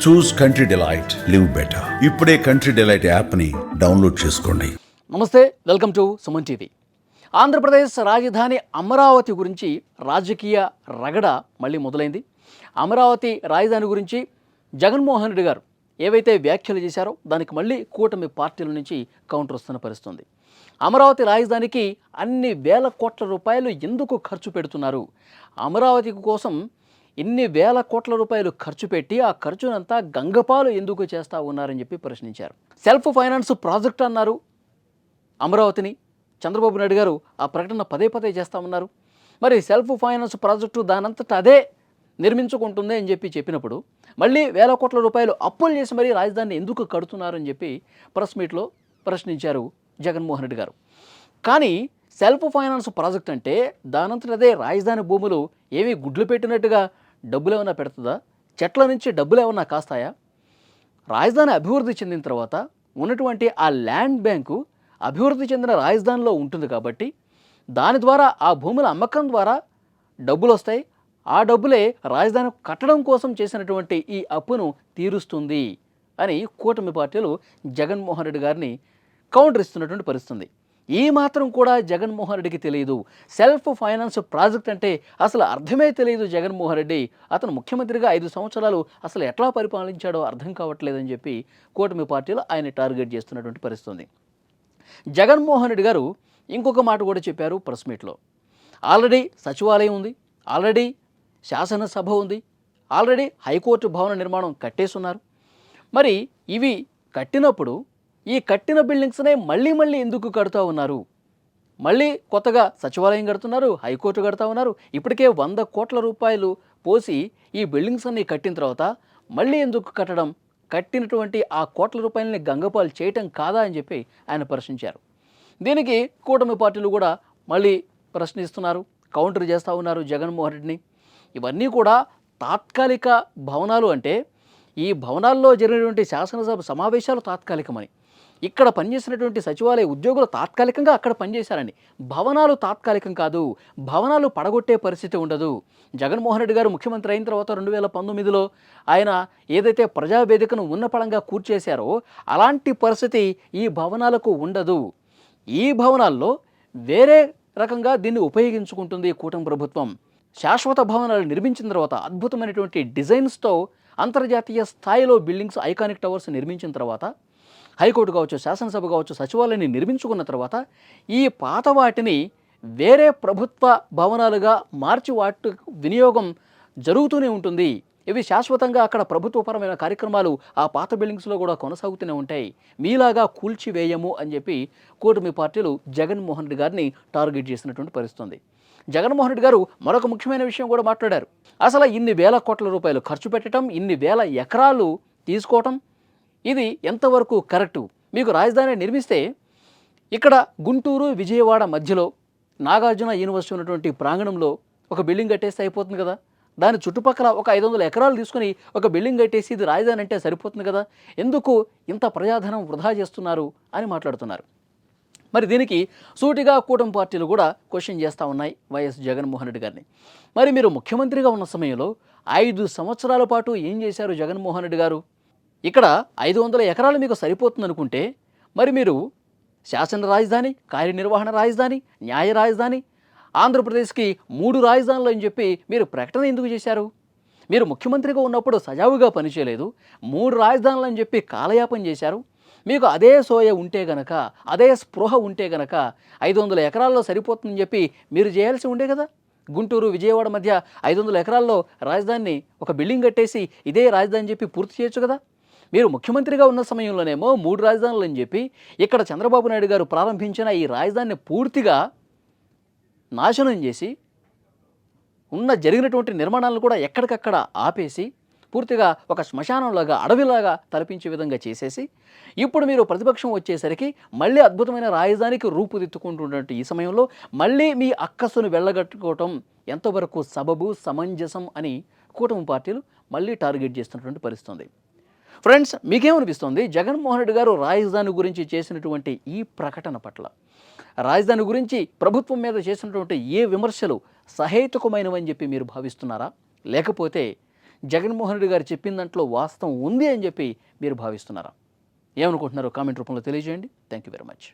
చూస్ country delight, live better. ఇప్పుడే country delight యాప్ని download చేసుకోండి. నమస్తే, welcome to Suman TV. Andhra Pradesh రాజధాని అమరావతి గురించి రాజకీయ రగడ మళ్ళీ మొదలైంది. అమరావతి రాజధాని గురించి జగన్మోహన్ రెడ్డి గారు ఏవైతే వ్యాఖ్యలు చేశారో దానికి మళ్ళీ కూటమి పార్టీల నుంచి కౌంటర్ వస్తున్న పరిస్థితుంది. అమరావతి రాజధానికి అన్ని వేల కోట్ల రూపాయలు ఎందుకు ఖర్చు పెడుతున్నారు, అమరావతి కోసం ఇన్ని వేల కోట్ల రూపాయలు ఖర్చు పెట్టి ఆ ఖర్చునంతా గంగపాలు ఎందుకు చేస్తూ ఉన్నారని చెప్పి ప్రశ్నించారు. సెల్ఫ్ ఫైనాన్స్ ప్రాజెక్ట్ అన్నారు అమరావతిని. చంద్రబాబు నాయుడు గారు ఆ ప్రకటన పదే పదే చేస్తూ ఉన్నారు. మరి సెల్ఫ్ ఫైనాన్స్ ప్రాజెక్టు దానంతటా అదే నిర్మించుకుంటుంది అని చెప్పినప్పుడు మళ్ళీ వేల కోట్ల రూపాయలు అప్పులు చేసి మరీ రాజధానిని ఎందుకు కడుతున్నారని చెప్పి ప్రెస్ మీట్లో ప్రశ్నించారు జగన్మోహన్ రెడ్డి గారు. కానీ సెల్ఫ్ ఫైనాన్స్ ప్రాజెక్ట్ అంటే దానంతట అదే రాజధాని భూములు ఏవి గుడ్లు పెట్టినట్టుగా డబ్బులు ఏమైనా పెడుతుందా? చెట్ల నుంచి డబ్బులు ఏమన్నా కాస్తాయా? రాజధాని అభివృద్ధి చెందిన తర్వాత ఉన్నటువంటి ఆ ల్యాండ్ బ్యాంకు అభివృద్ధి చెందిన రాజధానిలో ఉంటుంది కాబట్టి దాని ద్వారా ఆ భూముల అమ్మకం ద్వారా డబ్బులు వస్తాయి. ఆ డబ్బులే రాజధాని కట్టడం కోసం చేసినటువంటి ఈ అప్పును తీరుస్తుంది అని కూటమి పార్టీలు జగన్మోహన్ రెడ్డి గారిని కౌంటర్ ఇస్తున్నటువంటి పరిస్థితుంది. ఈ మాత్రం కూడా జగన్మోహన్ రెడ్డికి తెలియదు. సెల్ఫ్ ఫైనాన్స్ ప్రాజెక్ట్ అంటే అసలు అర్థమే తెలియదు జగన్మోహన్ రెడ్డి. అతను ముఖ్యమంత్రిగా 5 సంవత్సరాలు అసలు ఎట్లా పరిపాలించాడో అర్థం కావట్లేదని చెప్పి కూటమి పార్టీలు ఆయన టార్గెట్ చేస్తున్నటువంటి పరిస్థితుంది. జగన్మోహన్ రెడ్డి గారు ఇంకొక మాట కూడా చెప్పారు ప్రెస్ మీట్లో. ఆల్రెడీ సచివాలయం ఉంది, ఆల్రెడీ శాసనసభ ఉంది, ఆల్రెడీ హైకోర్టు భవన నిర్మాణం కట్టేస్తున్నారు. మరి ఇవి కట్టినప్పుడు ఈ కట్టిన బిల్డింగ్స్నే మళ్ళీ ఎందుకు కడుతూ ఉన్నారు? మళ్ళీ కొత్తగా సచివాలయం కడుతున్నారు, హైకోర్టు కడుతూ ఉన్నారు. ఇప్పటికే 100 కోట్ల రూపాయలు పోసి ఈ బిల్డింగ్స్ అన్నీ కట్టిన తర్వాత మళ్ళీ ఎందుకు కట్టడం? కట్టినటువంటి ఆ కోట్ల రూపాయలని గంగపాలు చేయటం కాదా అని చెప్పి ఆయన ప్రశ్నించారు. దీనికి కూటమి పార్టీలు కూడా మళ్ళీ ప్రశ్నిస్తున్నారు, కౌంటర్ చేస్తూ ఉన్నారు జగన్మోహన్ రెడ్డిని. ఇవన్నీ కూడా తాత్కాలిక భవనాలు అంటే ఈ భవనాల్లో జరిగినటువంటి శాసనసభ సమావేశాలు తాత్కాలికమని, ఇక్కడ పనిచేసినటువంటి సచివాలయ ఉద్యోగులు తాత్కాలికంగా అక్కడ పనిచేశారని. భవనాలు తాత్కాలికం కాదు, భవనాలు పడగొట్టే పరిస్థితి ఉండదు. జగన్మోహన్ రెడ్డి గారు ముఖ్యమంత్రి అయిన తర్వాత 2019లో ఆయన ఏదైతే ప్రజావేదికను ఉన్నపళంగా కూర్చేశారో అలాంటి పరిస్థితి ఈ భవనాలకు ఉండదు. ఈ భవనాల్లో వేరే రకంగా దీన్ని ఉపయోగించుకుంటుంది కూటమి ప్రభుత్వం. శాశ్వత భవనాలు నిర్మించిన తర్వాత అద్భుతమైనటువంటి డిజైన్స్తో అంతర్జాతీయ స్థాయిలో బిల్డింగ్స్, ఐకానిక్ టవర్స్ నిర్మించిన తర్వాత హైకోర్టు కావచ్చు, శాసనసభ కావచ్చు, సచివాలయాన్ని నిర్మించుకున్న తర్వాత ఈ పాత వాటిని వేరే ప్రభుత్వ భవనాలుగా మార్చి వాటి వినియోగం జరుగుతూనే ఉంటుంది. ఇవి శాశ్వతంగా అక్కడ ప్రభుత్వపరమైన కార్యక్రమాలు ఆ పాత బిల్డింగ్స్లో కూడా కొనసాగుతూనే ఉంటాయి. మీలాగా కూల్చివేయము అని చెప్పి కూటమి పార్టీలు జగన్మోహన్ రెడ్డి గారిని టార్గెట్ చేసినటువంటి పరిస్థితుంది. జగన్మోహన్ రెడ్డి గారు మరొక ముఖ్యమైన విషయం కూడా మాట్లాడారు. అసలు ఇన్ని వేల కోట్ల రూపాయలు ఖర్చు పెట్టడం, ఇన్ని వేల ఎకరాలు తీసుకోవటం, ఇది ఎంతవరకు కరెక్టు? మీకు రాజధాని నిర్మిస్తే ఇక్కడ గుంటూరు విజయవాడ మధ్యలో నాగార్జున యూనివర్సిటీ ఉన్నటువంటి ప్రాంగణంలో ఒక బిల్డింగ్ కట్టేస్తే అయిపోతుంది కదా. దాని చుట్టుపక్కల ఒక 500 ఎకరాలు తీసుకుని ఒక బిల్డింగ్ కట్టేసి ఇది రాజధాని అంటే సరిపోతుంది కదా. ఎందుకు ఇంత ప్రజాధనం వృధా చేస్తున్నారు అని మాట్లాడుతున్నారు. మరి దీనికి సూటిగా కూటమి పార్టీలు కూడా క్వశ్చన్ చేస్తూ ఉన్నాయి వైఎస్ జగన్మోహన్ రెడ్డి గారిని. మరి మీరు ముఖ్యమంత్రిగా ఉన్న సమయంలో 5 సంవత్సరాల పాటు ఏం చేశారు జగన్మోహన్ రెడ్డి గారు? ఇక్కడ 500 ఎకరాలు మీకు సరిపోతుంది అనుకుంటే మరి మీరు శాసన రాజధాని, కార్యనిర్వహణ రాజధాని, న్యాయ రాజధాని, ఆంధ్రప్రదేశ్కి 3 రాజధానులు అని చెప్పి మీరు ప్రకటన ఎందుకు చేశారు? మీరు ముఖ్యమంత్రిగా ఉన్నప్పుడు సజావుగా పనిచేయలేదు, 3 రాజధానులు అని చెప్పి కాలయాపన చేశారు. మీకు అదే సోయ ఉంటే గనక, అదే స్పృహ ఉంటే గనక 500 ఎకరాల్లో సరిపోతుందని చెప్పి మీరు చేయాల్సి ఉండే కదా. గుంటూరు విజయవాడ మధ్య 500 ఎకరాల్లో రాజధానిని ఒక బిల్డింగ్ కట్టేసి ఇదే రాజధాని చెప్పి పూర్తి చేయొచ్చు కదా. మీరు ముఖ్యమంత్రిగా ఉన్న సమయంలోనేమో 3 రాజధానులు అని చెప్పి ఇక్కడ చంద్రబాబు నాయుడు గారు ప్రారంభించిన ఈ రాజధానిని పూర్తిగా నాశనం చేసి జరిగినటువంటి నిర్మాణాలను కూడా ఎక్కడికక్కడ ఆపేసి పూర్తిగా ఒక శ్మశానంలాగా, అడవిలాగా తలపించే విధంగా చేసేసి ఇప్పుడు మీరు ప్రతిపక్షం వచ్చేసరికి మళ్ళీ అద్భుతమైన రాజధానికి రూపుదిద్దుకుంటున్నటువంటి ఈ సమయంలో మళ్ళీ మీ అక్కసును వెళ్ళగట్టుకోవటం ఎంతవరకు సబబు, సమంజసం అని కూటమి పార్టీలు మళ్ళీ టార్గెట్ చేస్తున్నటువంటి పరిస్థితుంది. ఫ్రెండ్స్, మీకేమనిపిస్తుంది జగన్మోహన్ రెడ్డి గారు రాజధాని గురించి చేసినటువంటి ఈ ప్రకటన పట్ల? రాజధాని గురించి ప్రభుత్వం మీద చేసినటువంటి ఏ విమర్శలు సహేతుకమైనవని చెప్పి మీరు భావిస్తున్నారా? లేకపోతే జగన్మోహన్ రెడ్డి గారు చెప్పిన దాంట్లో వాస్తవం ఉంది అని చెప్పి మీరు భావిస్తున్నారా? ఏమనుకుంటున్నారో కామెంట్ రూపంలో తెలియజేయండి. Thank you very much.